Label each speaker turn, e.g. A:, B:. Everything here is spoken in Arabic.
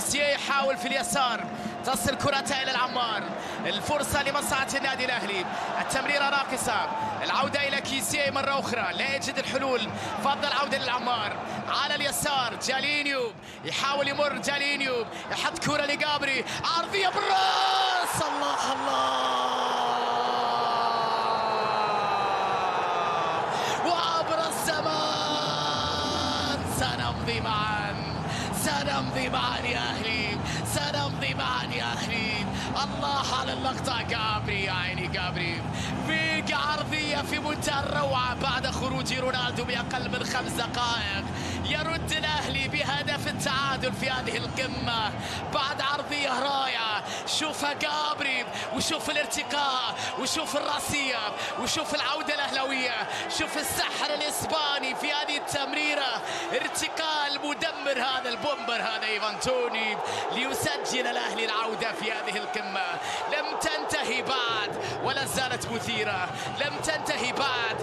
A: كيسيه يحاول في اليسار، تصل كرته إلى العمار، الفرصة لمصلحة النادي الأهلي، التمريرة راقصة، العودة إلى كيسيه مرة أخرى، لا يجد الحلول، فضل العودة للعمار، على اليسار جالينيو يحاول يمر، جالينيو يحط كرة لجابري، عرضية بالراس، الله وعبر الزمان سنمضي معا، سنمضي معا يا أهلي، سنمضي معا يا أهلي. الله على اللقطة، جابري يا عيني جابري، فيجا عرضية في منتهى الروعة بعد خروج رونالدو بأقل من 5 دقائق، يرد الأهلي بهدف التعادل في هذه القمة بعد عرضية رائعة. شوف جابري وشوف الارتقاء وشوف الراسية وشوف العودة الأهلاوية، شوف السحر الإسباني في هذه التمريرة، ارتقاء المدمر هذا البومبر هذا إيفان توني ليسجل الأهلي العودة في هذه القمة. لم تنتهي بعد ولا زالت مثيرة، لم تنتهي بعد